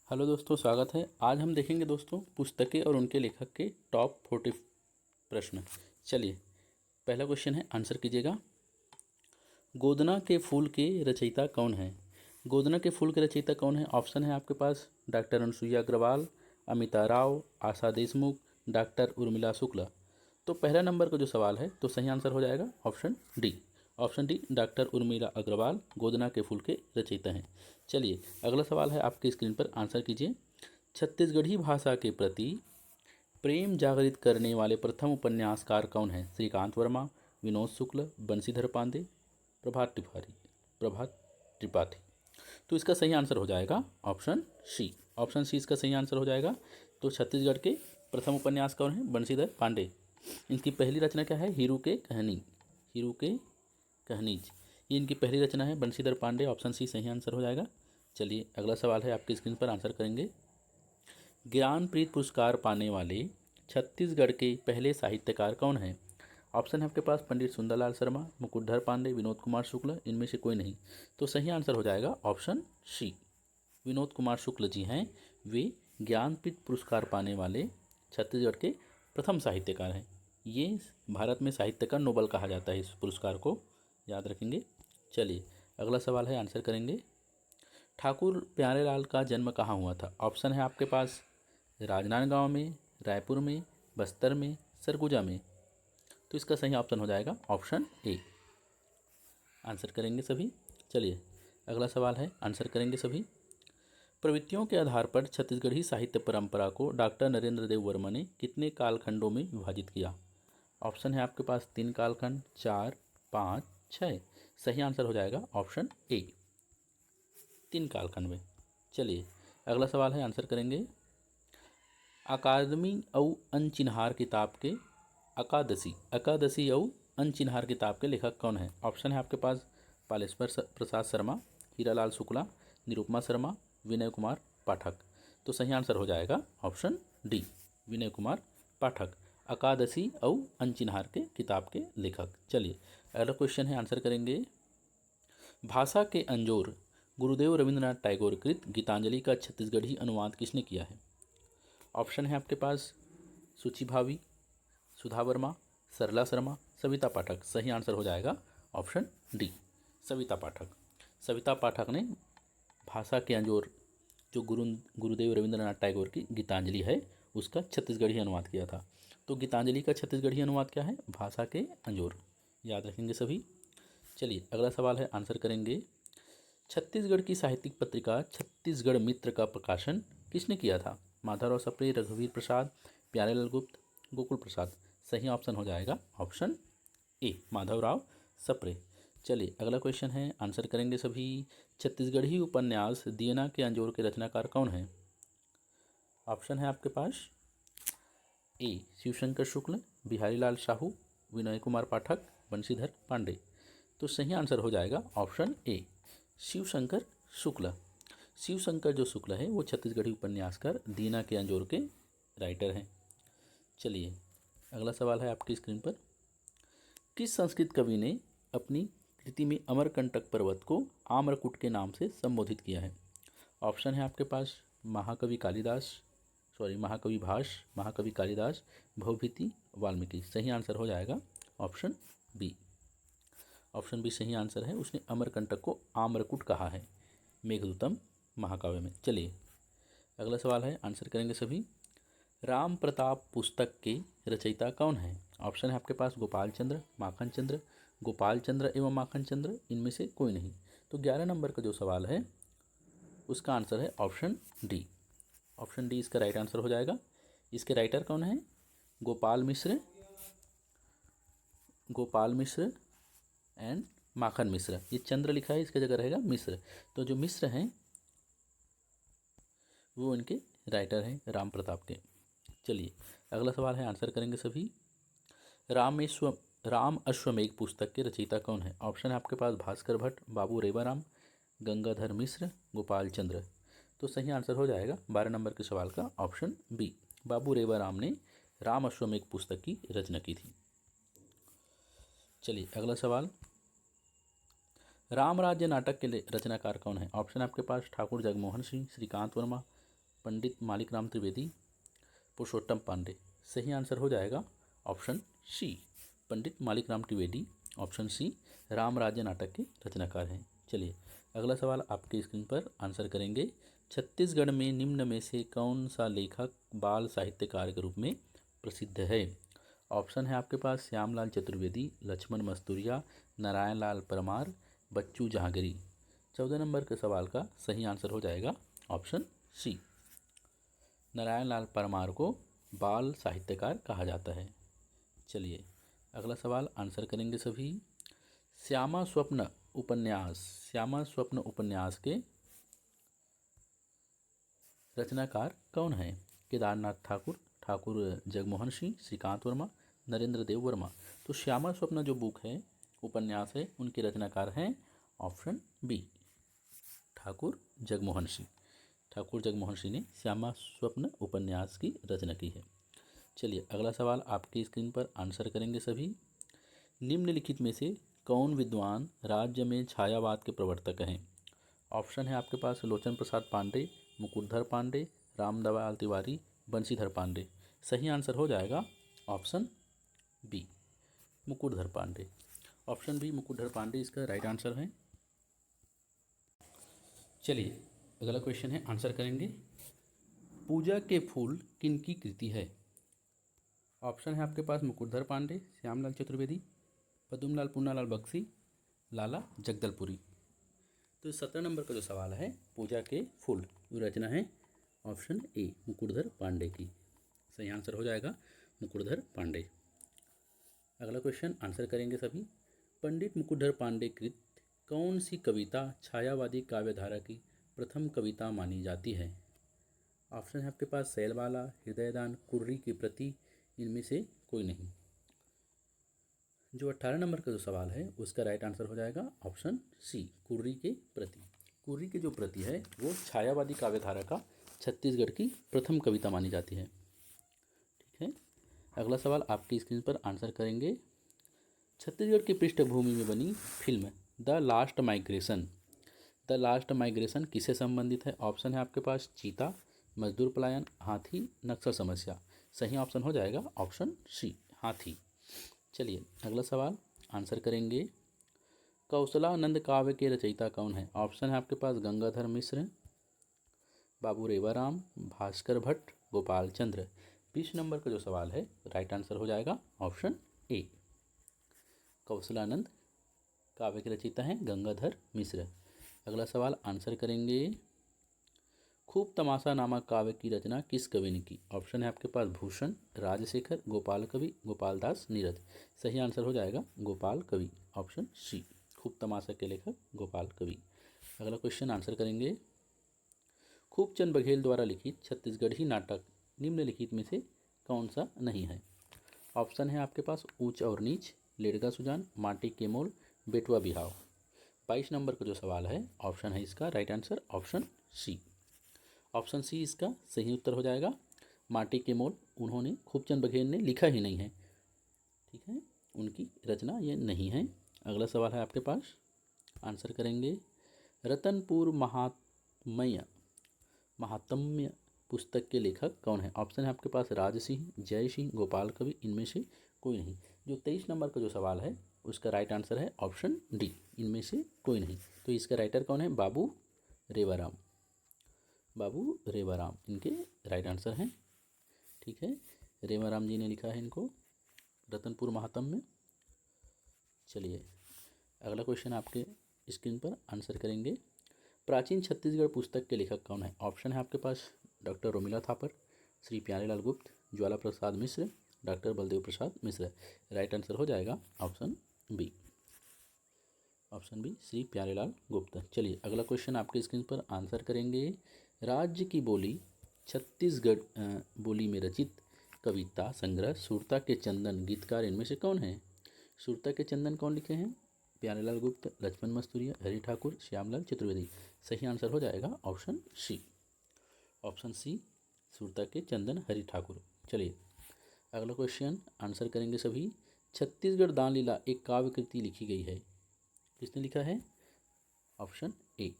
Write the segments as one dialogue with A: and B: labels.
A: Hello दोस्तों, स्वागत है। आज हम देखेंगे दोस्तों पुस्तकें और उनके लेखक के टॉप 40 प्रश्न। चलिए, पहला क्वेश्चन है, आंसर कीजिएगा। गोदना के फूल के रचयिता कौन है? गोदना के फूल के रचयिता कौन है? ऑप्शन है आपके पास डॉक्टर अनुसुईया अग्रवाल, अमिता राव, आशा देशमुख, डॉक्टर उर्मिला शुक्ला। तो पहला नंबर का जो सवाल है तो सही आंसर हो जाएगा option D. Option D, doctor Urmila Agarwal गोदना के फूल के रचयिता हैं। चलिए, अगला सवाल है आपकी स्क्रीन पर, आंसर कीजिए। छत्तीसगढ़ी भाषा के प्रति प्रेम जागृत करने वाले प्रथम उपन्यासकार कौन हैं? श्रीकांत वर्मा, विनोद शुक्ल, बंशीधर पांडे, प्रभात त्रिपाठी। तो इसका सही आंसर हो जाएगा ऑप्शन सी। ऑप्शन सी इसका सही आंसर हो जाएगा। तो छत्तीसगढ़ के प्रथम उपन्यास कौन है? बंशीधर पांडे। इनकी पहली रचना क्या है? हीरू के कहानीज। ये इनकी पहली रचना है, बंशीधर पांडे। ऑप्शन सी सही आंसर हो जाएगा। चलिए, अगला सवाल है आपकी स्क्रीन पर, आंसर करेंगे। ज्ञानपीठ पुरस्कार पाने वाले छत्तीसगढ़ के पहले साहित्यकार कौन हैं? ऑप्शन है आपके पास पंडित सुंदरलाल शर्मा, मुकुटधर पांडे, विनोद कुमार शुक्ल, इनमें से कोई नहीं। तो सही आंसर हो जाएगा ऑप्शन सी, विनोद कुमार शुक्ल जी हैं। वे ज्ञानपीठ पुरस्कार पाने वाले छत्तीसगढ़ के प्रथम साहित्यकार हैं। ये भारत में साहित्य का नोबल कहा जाता है, इस पुरस्कार को याद रखेंगे। चलिए, अगला सवाल है, आंसर करेंगे। ठाकुर प्यारेलाल का जन्म कहाँ हुआ था? ऑप्शन है आपके पास राजनांदगांव में, रायपुर में, बस्तर में, सरगुजा में। तो इसका सही ऑप्शन हो जाएगा ऑप्शन ए। आंसर करेंगे सभी। चलिए, अगला सवाल है, आंसर करेंगे सभी। प्रवृत्तियों के आधार पर छत्तीसगढ़ी साहित्य परंपरा को डॉक्टर नरेंद्र देव वर्मा ने कितने कालखंडों में विभाजित किया? ऑप्शन है आपके पास 3 कालखंड, 4, 5, 6। सही आंसर हो जाएगा ऑप्शन ए, 3 कालखंड में। चलिए, अगला सवाल है, आंसर करेंगे। अकादमी औ अनचिन्हार किताब के अकादशी औ अनचिन्हार किताब के लेखक कौन है? ऑप्शन है आपके पास पालेश्वर प्रसाद शर्मा, हीरालाल शुक्ला, निरुपमा शर्मा, विनय कुमार पाठक। तो सही आंसर हो जाएगा ऑप्शन डी, विनय कुमार पाठक, अकादशी औ अनचिन्हार के किताब के लेखक। चलिए, अगला क्वेश्चन है, आंसर करेंगे। भाषा के अंजोर गुरुदेव रविंद्रनाथ टैगोर कृत गीतांजलि का छत्तीसगढ़ी अनुवाद किसने किया है? ऑप्शन है आपके पास सुचि भावी, सुधा वर्मा, सरला शर्मा, सविता पाठक। सही आंसर हो जाएगा ऑप्शन डी, सविता पाठक। सविता पाठक ने भाषा के अंजोर, जो गुरुदेव रविंद्रनाथ टैगोर की गीतांजलि है, उसका छत्तीसगढ़ी अनुवाद किया था। तो गीतांजलि का छत्तीसगढ़ी अनुवाद क्या है? भाषा के अंजोर। याद रखेंगे सभी। चलिए, अगला सवाल है, आंसर करेंगे। छत्तीसगढ़ की साहित्यिक पत्रिका छत्तीसगढ़ मित्र का प्रकाशन किसने किया था? माधवराव सप्रे, रघुवीर प्रसाद, प्यारेलाल गुप्त, गोकुल प्रसाद। सही ऑप्शन हो जाएगा ऑप्शन ए, माधवराव सप्रे। चलिए, अगला क्वेश्चन है, आंसर करेंगे सभी। छत्तीसगढ़ी उपन्यास दियना के अंजोर के रचनाकार कौन है? ऑप्शन है आपके पास ए, शिवशंकर शुक्ल, बिहारी लाल साहू, विनय कुमार पाठक, बंशीधर पांडे। तो सही आंसर हो जाएगा ऑप्शन ए, शिवशंकर शुक्ल। शिवशंकर जो शुक्ल है वो छत्तीसगढ़ी उपन्यासकार दीना के अंजोर के राइटर हैं। चलिए, अगला सवाल है आपकी स्क्रीन पर। किस संस्कृत कवि ने अपनी कृति में अमरकंटक पर्वत को आम्रकूट के नाम से संबोधित किया है? ऑप्शन है आपके पास महाकवि भास, महाकवि कालिदास, भवभीति, वाल्मीकि। सही आंसर हो जाएगा ऑप्शन बी। ऑप्शन बी सही आंसर है। उसने अमरकंटक को आम्रकूट कहा है मेघदूतम महाकाव्य में। चलिए, अगला सवाल है, आंसर करेंगे सभी। राम प्रताप पुस्तक के रचयिता कौन है? ऑप्शन है आपके पास गोपाल चंद्र, माखन चंद्र, गोपाल चंद्र एवं माखन चंद्र, इनमें से कोई नहीं। तो 11 नंबर का जो सवाल है उसका आंसर है ऑप्शन डी। ऑप्शन डी इसका राइट आंसर हो जाएगा। इसके राइटर कौन है? गोपाल मिश्र एंड माखन मिश्र। ये चंद्र लिखा है, इसके जगह रहेगा मिश्र। तो जो मिश्र हैं वो इनके राइटर हैं राम प्रताप के। चलिए, अगला सवाल है, आंसर करेंगे सभी। राम अश्वमेघ पुस्तक के रचयिता कौन है? ऑप्शन है आपके पास भास्कर भट्ट, बाबू रेवाराम, गंगाधर मिश्र, गोपाल चंद्र। तो सही आंसर हो जाएगा 12 नंबर के सवाल का ऑप्शन बी, बाबू रेवाराम ने राम अश्वमेघ पुस्तक की रचना की थी। चलिए, अगला सवाल। राम राज्य नाटक के रचनाकार कौन है? ऑप्शन आपके पास ठाकुर जगमोहन सिंह, श्रीकांत वर्मा, पंडित मालिक राम त्रिवेदी, पुरुषोत्तम पांडे। सही आंसर हो जाएगा ऑप्शन सी, पंडित मालिक राम त्रिवेदी। ऑप्शन सी राम राज्य नाटक के रचनाकार हैं। चलिए अगला सवाल आपके स्क्रीन पर आंसर करेंगे। छत्तीसगढ़ में निम्न में से कौन सा लेखक बाल साहित्यकार के रूप में प्रसिद्ध है? ऑप्शन है आपके पास श्यामलाल चतुर्वेदी, लक्ष्मण मस्तूरिया, नारायण लाल परमार, बच्चू जहांगीरी। 14 नंबर के सवाल का सही आंसर हो जाएगा ऑप्शन सी, नारायण लाल परमार को बाल साहित्यकार कहा जाता है। चलिए अगला सवाल आंसर करेंगे सभी। श्यामा स्वप्न उपन्यास के रचनाकार कौन है? केदारनाथ ठाकुर, ठाकुर जगमोहन सिंह, श्रीकांत वर्मा, नरेंद्र देव वर्मा। तो श्यामा स्वप्न जो बुक है, उपन्यास है, उनके रचनाकार हैं ऑप्शन बी, ठाकुर जगमोहन सिंह। ठाकुर जगमोहन सिंह ने श्यामा स्वप्न उपन्यास की रचना की है। चलिए अगला सवाल आपकी स्क्रीन पर आंसर करेंगे सभी। निम्नलिखित में से कौन विद्वान राज्य में छायावाद के प्रवर्तक हैं? ऑप्शन है आपके पास लोचन प्रसाद पांडे, मुकुटधर पांडे, रामदयाल तिवारी, बंशीधर पांडे। सही आंसर हो जाएगा option B, Mukutdhar Pandey. Option B Mukutdhar Pandey इसका राइट आंसर है। चलिए अगला क्वेश्चन है, आंसर करेंगे। पूजा के फूल किनकी कृति है? ऑप्शन है आपके पास मुकुटधर पांडे, श्यामलाल चतुर्वेदी, पद्मलाल पूनालाल बख्शी, लाला जगदलपुरी। तो 17 नंबर का जो सवाल है, पूजा के फूल, वो रचना है ऑप्शन ए, मुकुटधर पांडे की। सही आंसर हो जाएगा मुकुटधर पांडे। अगला क्वेश्चन आंसर करेंगे सभी। पंडित मुकुटधर पांडे कृत कौन सी कविता छायावादी काव्यधारा की प्रथम कविता मानी जाती है? ऑप्शन है आपके पास सैलवाला, हृदयदान, कुर्री की प्रति, इनमें से कोई नहीं। जो 18 नंबर का जो सवाल है, उसका राइट आंसर हो जाएगा ऑप्शन सी, कुर्री के प्रति। कुर्री की जो प्रति है वो छायावादी काव्यधारा का छत्तीसगढ़ की प्रथम कविता मानी जाती है। ठीक है, अगला सवाल आपकी स्क्रीन पर आंसर करेंगे। छत्तीसगढ़ की पृष्ठभूमि में बनी फिल्म द लास्ट माइग्रेशन किससे संबंधित है? ऑप्शन है आपके पास चीता, मजदूर पलायन, हाथी, नक्सल समस्या। सही ऑप्शन हो जाएगा ऑप्शन सी, हाथी। चलिए अगला सवाल आंसर करेंगे। कौशलानंद काव्य के रचयिता कौन है? ऑप्शन है आपके पास गंगाधर मिश्र, बाबू रेवाराम, भास्कर भट्ट, गोपाल चंद्र। 20 नंबर का जो सवाल है, राइट आंसर हो जाएगा ऑप्शन ए, कौशलानंद काव्य के रचयिता हैं गंगाधर मिश्र। अगला सवाल आंसर करेंगे। खूब तमाशा नामक काव्य की रचना किस कवि ने की? ऑप्शन है आपके पास भूषण, राजशेखर, गोपाल कवि, गोपाल दास नीरज। सही आंसर हो जाएगा गोपाल कवि, ऑप्शन सी, खूब तमाशा के लेखक गोपाल कवि। अगला क्वेश्चन आंसर करेंगे। खूबचंद बघेल द्वारा लिखित छत्तीसगढ़ी नाटक निम्नलिखित में से कौन सा नहीं है? ऑप्शन है आपके पास ऊंच और नीच, लेड़गा सुजान, माटी के मोल, बेटवा बिहाव। 22 नंबर का जो सवाल है, ऑप्शन है इसका right answer option C. Option C इसका सही उत्तर हो जाएगा। माटी के मोल उन्होंने खूबचंद बघेल ने लिखा ही नहीं है। ठीक है, उनकी रचना ये नहीं है। अगला सवाल है आपके पास, आंसर करेंगे। रतनपुर महात्म्य पुस्तक के लेखक कौन है? ऑप्शन है आपके पास राज सिंह, जय सिंह, गोपाल कवि, इनमें से कोई नहीं। जो 23 नंबर का जो सवाल है, उसका राइट आंसर है ऑप्शन डी, इनमें से कोई नहीं। तो इसका राइटर कौन है? बाबू रेवाराम, इनके राइट आंसर हैं। ठीक है, रेवाराम जी ने लिखा है इनको रतनपुर महात्म्य। चलिए अगला क्वेश्चन आपके स्क्रीन पर आंसर करेंगे। प्राचीन छत्तीसगढ़ पुस्तक के लेखक कौन है? ऑप्शन है आपके पास डॉक्टर रोमिला थापर, श्री प्यारेलाल गुप्त, Jwala Prasad Mishra, doctor Baldev Prasad Mishra. Right answer हो जाएगा ऑप्शन बी, श्री प्यारेलाल गुप्त। चलिए अगला क्वेश्चन आपके स्क्रीन पर आंसर करेंगे। राज्य की बोली छत्तीसगढ़ बोली में रचित कविता संग्रह सुरता के चंदन गीतकार इनमें से कौन है? सुरता के चंदन कौन लिखे हैं? प्यारेलाल गुप्त, लक्ष्मण मस्तूरिया, हरि ठाकुर, श्यामलाल चतुर्वेदी। सही आंसर हो जाएगा ऑप्शन सी, सुरता के चंदन हरि ठाकुर। चलिए अगला क्वेश्चन आंसर करेंगे सभी। छत्तीसगढ़ दान लीला एक काव्य कृति लिखी गई है, किसने लिखा है? Option A,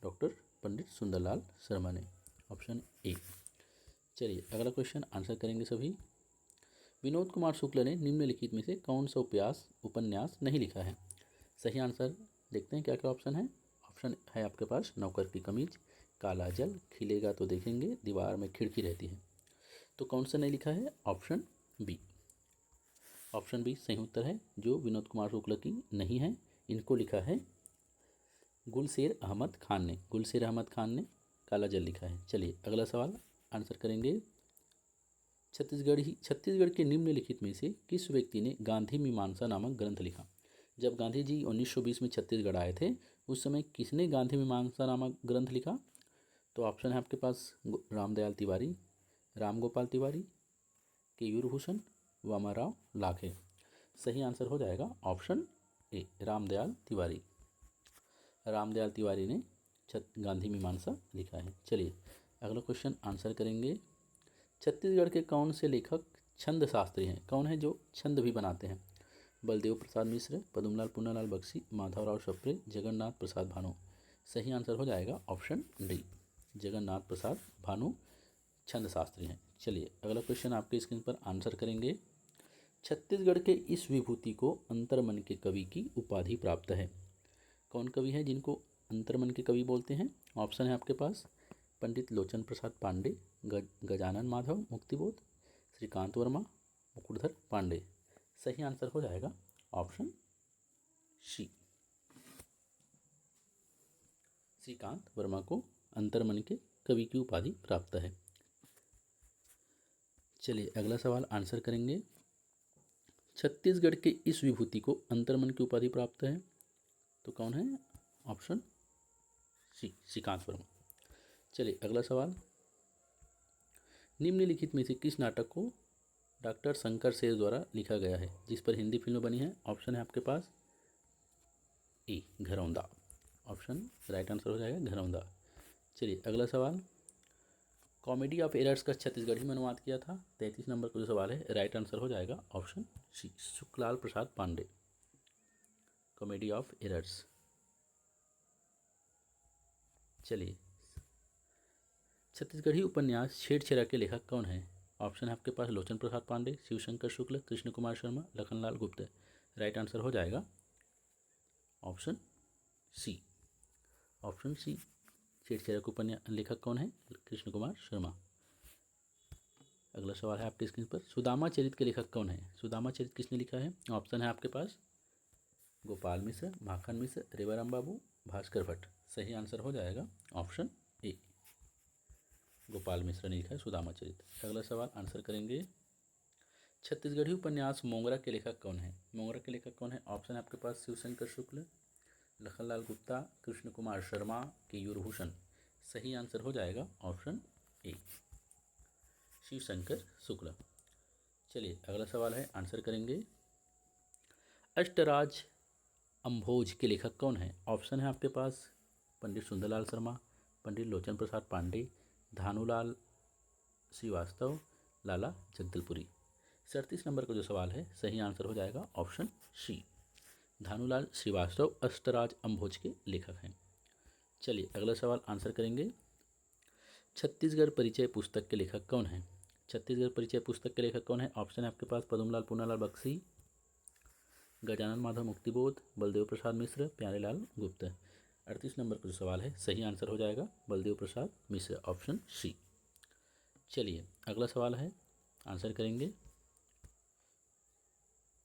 A: doctor Pandit Sundarlal Sharma ने। Option A. चलिए अगला क्वेश्चन आंसर करेंगे सभी। विनोद कुमार शुक्ल ने निम्नलिखित में से कौन सा उपन्यास नहीं लिखा है? सही आंसर देखते हैं क्या क्या ऑप्शन है। ऑप्शन है आपके पास नौकर की कमीज, काला जल, खिलेगा तो देखेंगे, दीवार में खिड़की रहती है। तो कौन सा नहीं लिखा है? Option B. ऑप्शन बी सही उत्तर है, जो विनोद कुमार शुक्ल की नहीं है, इनको लिखा है गुलशेर अहमद खान ने। गुलशेर अहमद खान ने काला जल लिखा है। चलिए अगला सवाल आंसर करेंगे। छत्तीसगढ़ के निम्नलिखित में से किस व्यक्ति ने गांधी मीमांसा नामक ग्रंथ लिखा? जब गांधी जी 1920 में छत्तीसगढ़ आए थे, उस समय किसने गांधी मीमांसा नामक ग्रंथ लिखा? तो ऑप्शन है आपके पास रामदयाल तिवारी, राम गोपाल तिवारी, केयूर भूषण, वामाराव लाखे। सही आंसर हो जाएगा ऑप्शन ए, रामदयाल तिवारी। रामदयाल तिवारी ने गांधी मीमांसा लिखा है। चलिए अगला क्वेश्चन आंसर करेंगे। छत्तीसगढ़ के कौन से लेखक छंद शास्त्री हैं? कौन है जो छंद भी बनाते हैं? बलदेव प्रसाद मिश्र, पद्मलाल पूर्णलाल बख्शी, माधवराव सप्रे, जगन्नाथ प्रसाद भानु। सही आंसर हो जाएगा ऑप्शन डी, जगन्नाथ प्रसाद भानु छंद शास्त्री हैं। चलिए अगला क्वेश्चन आपके स्क्रीन पर आंसर करेंगे। छत्तीसगढ़ के इस विभूति को अंतर्मन के कवि की उपाधि प्राप्त है। कौन कवि है जिनको अंतर्मन के कवि बोलते हैं? ऑप्शन है आपके पास पंडित लोचन प्रसाद पांडे, गजानन माधव मुक्तिबोध, श्रीकांत वर्मा, मुकुटधर पांडे। सही आंसर हो जाएगा ऑप्शन सी, श्रीकांत वर्मा को अंतर्मन के कवि की उपाधि प्राप्त है। चलिए अगला सवाल आंसर करेंगे। छत्तीसगढ़ के इस विभूति को अंतर्मन की उपाधि प्राप्त है, तो कौन है? Option C, Shrikant Verma. चलिए अगला सवाल। निम्नलिखित में से किस नाटक को डॉक्टर शंकर शेर द्वारा लिखा गया है, जिस पर हिंदी फिल्म बनी है? ऑप्शन है आपके पास ए, घरौंदा। ऑप्शन राइट आंसर हो जाएगा घरौंदा। चलिए अगला सवाल। कॉमेडी ऑफ एरर्स का छत्तीसगढ़ी में अनुवाद किया था। 33 नंबर का जो सवाल है, राइट आंसर हो जाएगा option C, Sukhlal Prasad Pandey. Comedy of errors. चलिए छत्तीसगढ़ी उपन्यास छेड़छेड़ा के लेखक कौन है? ऑप्शन है आपके पास लोचन प्रसाद पांडे, शिवशंकर शुक्ल, कृष्ण कुमार शर्मा, लखनलाल गुप्ता। राइट आंसर हो जाएगा ऑप्शन सी। ऑप्शन सी, छेड़छेड़ा के उपन्यास लेखक कौन है? कृष्ण कुमार शर्मा। अगला सवाल है आपके स्क्रीन पर। सुदामा चरित के लेखक कौन है? सुदामा चरित किसने लिखा है? ऑप्शन है आपके पास गोपाल मिश्र, माखन मिश्र, रेवाराम बाबू, भास्कर भट्ट। सही आंसर हो जाएगा ऑप्शन ए, गोपाल मिश्र ने लिखा है सुदामा चरित। अगला सवाल आंसर करेंगे। छत्तीसगढ़ी उपन्यास मोंगरा के लेखक कौन है? मोंगरा के लेखक कौन है? ऑप्शन है आपके पास शिवशंकर शुक्ल, लखनलाल गुप्ता, कृष्ण कुमार शर्मा, केयूर भूषण। सही आंसर हो जाएगा ऑप्शन ए, शिवशंकर शुक्ल। चलिए अगला सवाल है आंसर करेंगे। अष्टराज अम्भोज के लेखक कौन है? ऑप्शन है आपके पास पंडित सुंदरलाल शर्मा, पंडित लोचन प्रसाद पांडे, धानुलाल श्रीवास्तव, लाला जगदलपुरी। 37 नंबर का जो सवाल है, सही आंसर हो जाएगा ऑप्शन सी, धानुलाल श्रीवास्तव अष्टराज अम्भोज के लेखक हैं। चलिए अगला सवाल आंसर करेंगे। छत्तीसगढ़ परिचय पुस्तक के लेखक कौन है? छत्तीसगढ़ परिचय पुस्तक के लेखक कौन है? ऑप्शन है आपके पास पद्मलाल पूर्णलाल बख्शी, गजानन माधव मुक्तिबोध, बलदेव प्रसाद मिश्र, प्यारेलाल गुप्त। 38 नंबर का जो सवाल है, सही आंसर हो जाएगा बलदेव प्रसाद मिश्र, ऑप्शन सी। चलिए अगला सवाल है आंसर करेंगे।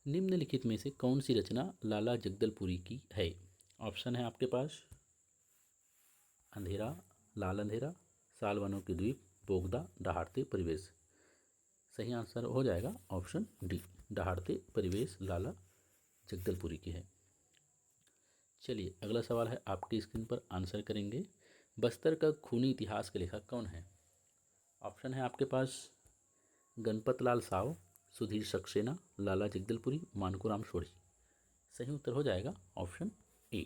A: निम्नलिखित में से कौन सी रचना लाला जगदलपुरी की है? ऑप्शन है आपके पास अंधेरा, लाल अंधेरा, सालवनों की द्वीप, बोगदा, दहाड़ते परिवेश। सही आंसर हो जाएगा ऑप्शन डी, दहाड़ते परिवेश लाला जगदलपुरी की है। चलिए अगला सवाल है आपकी स्क्रीन पर आंसर करेंगे। बस्तर का खूनी इतिहास के लेखक कौन है? ऑप्शन है आपके पास गणपत लाल साव, सुधीर सक्सेना, लाला जगदलपुरी, मानकूराम सोढ़ी। सही उत्तर हो जाएगा ऑप्शन ए,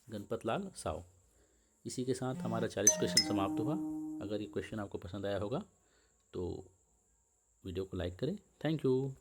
A: गणपत लाल साव। इसी के साथ हमारा 40 क्वेश्चन समाप्त हुआ। अगर ये क्वेश्चन आपको पसंद आया होगा तो वीडियो को लाइक करें। Thank you.